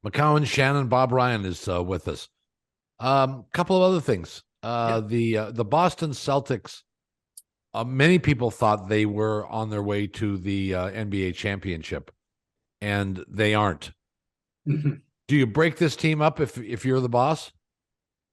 McCowan, Shannon, Bob Ryan is with us. Couple of other things. The Boston Celtics. Many people thought they were on their way to the NBA championship, and they aren't. Mhm. Do you break this team up if you're the boss?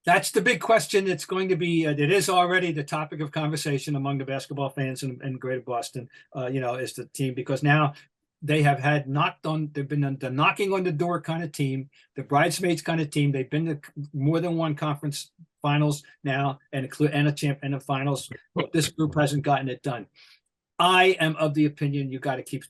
That's the big question. It's going to be, it is already the topic of conversation among the basketball fans in Greater Boston, is the team, because now they have they've been the knocking on the door kind of team, the bridesmaids kind of team. They've been to more than one conference finals now and a champ and the finals. But this group hasn't gotten it done. I am of the opinion you got to keep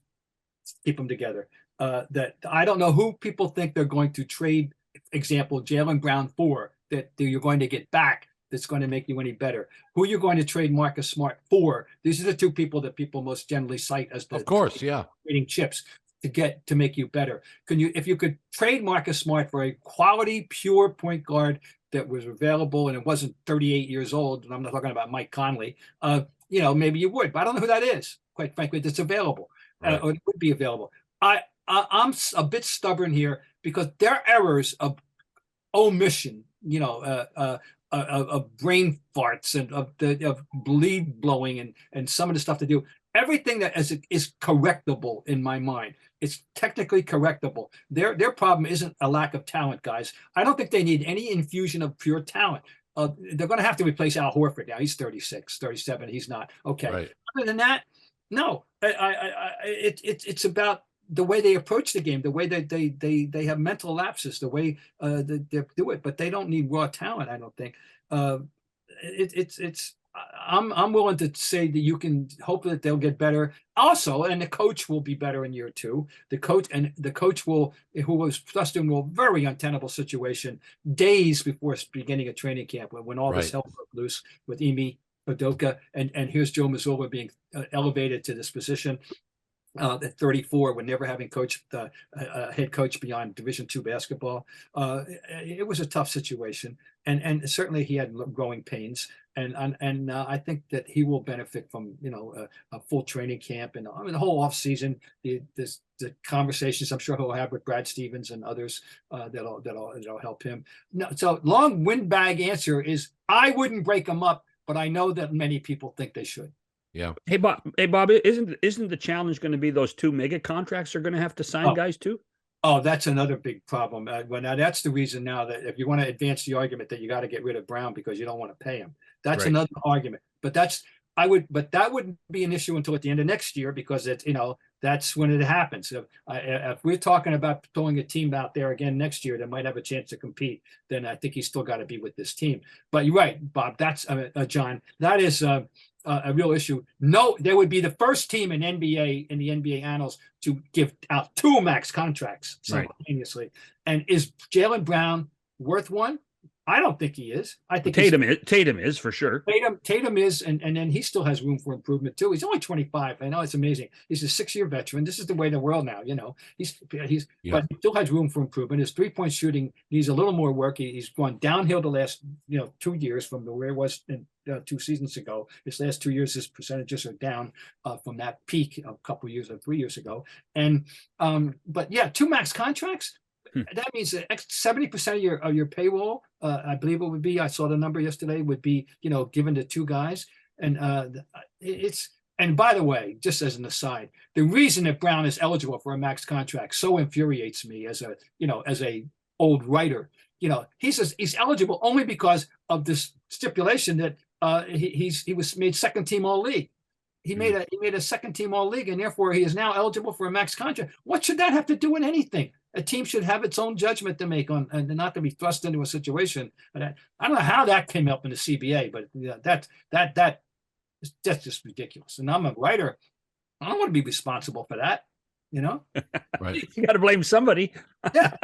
them together. That I don't know who people think they're going to trade, example, Jaylen Brown for, that you're going to get back that's going to make you any better. Who you're going to trade Marcus Smart for? These are the two people that people most generally cite as Of course, yeah. trading chips to make you better. If you could trade Marcus Smart for a quality, pure point guard that was available and it wasn't 38 years old, and I'm not talking about Mike Conley, maybe you would, but I don't know who that is, quite frankly, that's available. Right. Or it would be available. I'm a bit stubborn here because their errors of omission, of brain farts and of bleed blowing and some of the stuff to do. Everything that is correctable in my mind. It's technically correctable. Their problem isn't a lack of talent, guys. I don't think they need any infusion of pure talent. They're going to have to replace Al Horford now. He's 36, 37. He's not. Okay. Right. Other than that, no. It's about the way they approach the game, the way that they have mental lapses, the way they do it, but they don't need raw talent. I don't think. I'm willing to say that you can hope that they'll get better. Also, and the coach will be better in year two. The coach who was thrust into a very untenable situation days before beginning of training camp when all this hell broke loose with Ime Udoka, and here's Joe Mazzulla being elevated to this position. At 34, when never having coached head coach beyond Division II basketball, it was a tough situation, and certainly he had growing pains, and I think that he will benefit from a full training camp and the whole off season. The conversations I'm sure he'll have with Brad Stevens and others that'll help him. No, so long windbag answer is I wouldn't break them up, but I know that many people think they should. Yeah. Hey Bob, isn't the challenge going to be those two mega contracts are going to have to sign guys too? Oh, that's another big problem. Now that's the reason now that if you want to advance the argument that you got to get rid of Brown because you don't want to pay him, that's another argument. But that wouldn't be an issue until at the end of next year because that's when it happens. If we're talking about throwing a team out there again next year that might have a chance to compete, then I think he's still got to be with this team. But you're right, Bob. That's John. That is a real issue. No, they would be the first team in the NBA annals to give out two max contracts simultaneously. Right. And is Jaylen Brown worth one? I don't think he is. I think Tatum is for sure. Tatum is, and then he still has room for improvement too. He's only 25. I know it's amazing. He's a 6-year veteran. This is the way of the world now. He's but he still has room for improvement. His 3-point shooting needs a little more work. He's gone downhill the last 2 years from where it was in 2 seasons ago. His last 2 years, his percentages are down from that peak a couple of years or 3 years ago. And but yeah, 2 max contracts. That means that 70% of your payroll, I believe it would be. I saw the number yesterday. Would be given to 2 guys, and And by the way, just as an aside, the reason that Brown is eligible for a max contract so infuriates me as a old writer. He's eligible only because of this stipulation that he was made second team all league. He made a second team all league, and therefore he is now eligible for a max contract. What should that have to do with anything? A team should have its own judgment to make on, and not to be thrust into a situation. I don't know how that came up in the CBA, but that's just ridiculous. And I'm a writer. I don't want to be responsible for that. Right. You got to blame somebody. Yeah.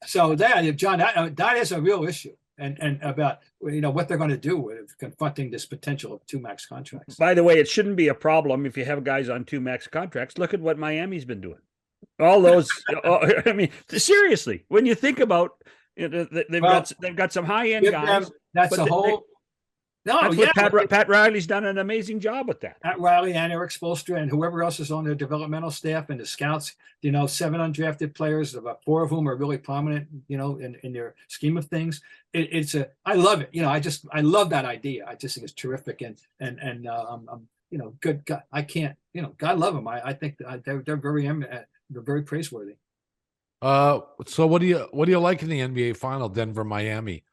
So John, that is a real issue. And about what they're going to do with confronting this potential of 2 max contracts. By the way, it shouldn't be a problem if you have guys on 2 max contracts. Look at what Miami's been doing. All those, I mean, seriously, when you think about, they've got some high end guys. That's a whole. No, That's yeah, what Pat Riley's done an amazing job with that. Pat Riley and Eric Spoelstra and whoever else is on their developmental staff and the scouts, 7 undrafted players, about 4 of whom are really prominent, in their scheme of things. I love it. I love that idea. I just think it's terrific. Good God, I can't, God love them. I think they're very praiseworthy. So what do you like in the NBA final, Denver, Miami?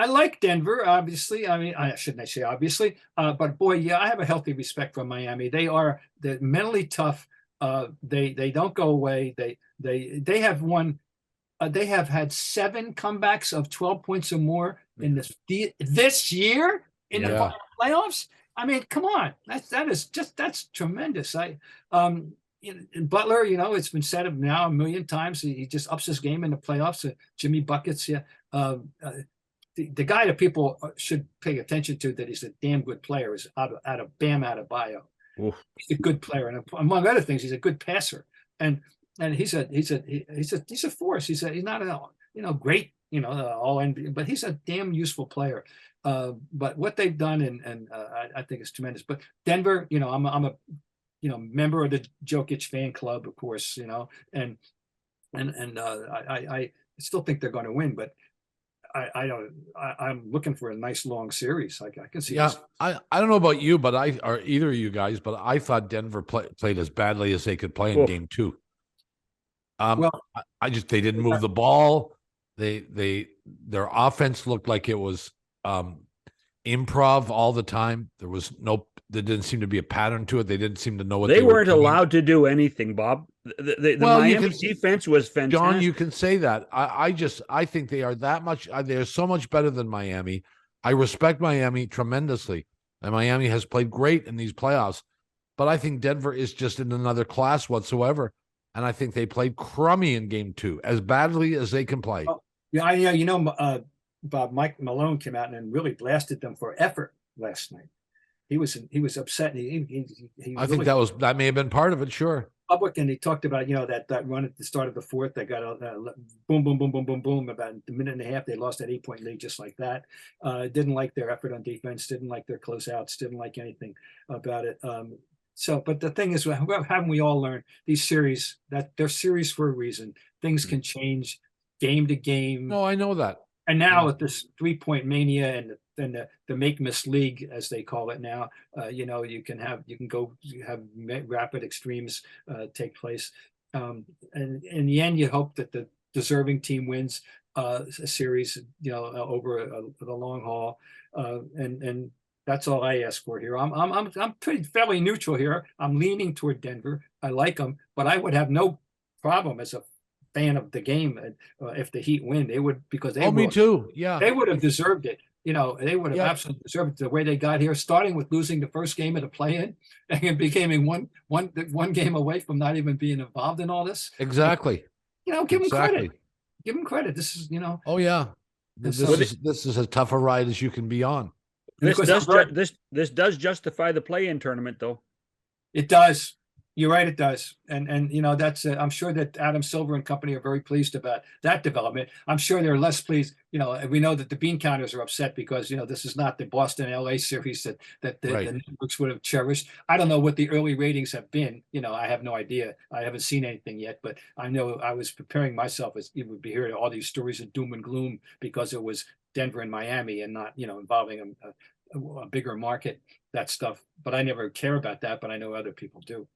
I like Denver, obviously. I mean, I shouldn't say obviously, but boy, yeah, I have a healthy respect for Miami. They're mentally tough. They don't go away. They have won. They have had 7 comebacks of 12 points or more in this year in the playoffs. I mean, come on, that's tremendous. Butler, it's been said of now a million times. He just ups his game in the playoffs. Jimmy buckets, yeah. The guy that people should pay attention to, that he's a damn good player, is out of Bam Adebayo. Oof. He's a good player, and among other things, he's a good passer. And he's a force. He's not a great all NBA, but he's a damn useful player. But what they've done, and I think it's tremendous. But Denver, I'm a member of the Jokic fan club, of course, and I still think they're going to win, but I'm looking for a nice long series. I can see. Yeah, I don't know about you, but or either of you guys, but I thought Denver played as badly as they could play in game 2. Well, they didn't move the ball. Their offense looked like it was improv all the time. There didn't seem to be a pattern to it. They didn't seem to know what they weren't allowed to do anything, Bob. The Miami defense was fantastic. John, you can say that. I think they are that much. They're so much better than Miami. I respect Miami tremendously, and Miami has played great in these playoffs. But I think Denver is just in another class whatsoever, and I think they played crummy in game 2, as badly as they can play. Oh, yeah, Bob, Mike Malone came out and really blasted them for effort last night. He was upset. I think that may have been part of it. Sure. Public, and he talked about that run at the start of the 4th. They got boom, boom, boom, boom, boom, boom. About a minute and a half, they lost that 8-point lead just like that. Didn't like their effort on defense. Didn't like their closeouts. Didn't like anything about it. But the thing is, haven't we all learned these series that they're series for a reason? Things can change game to game. No, I know that. And now with this 3-point mania and the make-miss league, as they call it now, you can have rapid extremes take place. And in the end, you hope that the deserving team wins a series, over the long haul. And that's all I ask for here. I'm pretty fairly neutral here. I'm leaning toward Denver. I like them, but I would have no problem as a fan of the game if the Heat win. They would, because me too. Yeah, they would have deserved it. They would have absolutely deserved it the way they got here, starting with losing the first game of the play-in and becoming one game away from not even being involved in all this. Exactly. Give them credit. Give them credit. This is, Oh yeah, this is as tough a ride as you can be on. This does justify the play-in tournament, though. It does. You're right, it does. And that's I'm sure that Adam Silver and company are very pleased about that development. I'm sure they're less pleased. We know that the bean counters are upset because this is not the Boston LA series that the networks would have cherished. I don't know what the early ratings have been. I have no idea. I haven't seen anything yet, but I know I was preparing myself as you would be hearing all these stories of doom and gloom because it was Denver and Miami and not involving a bigger market, that stuff. But I never care about that, but I know other people do.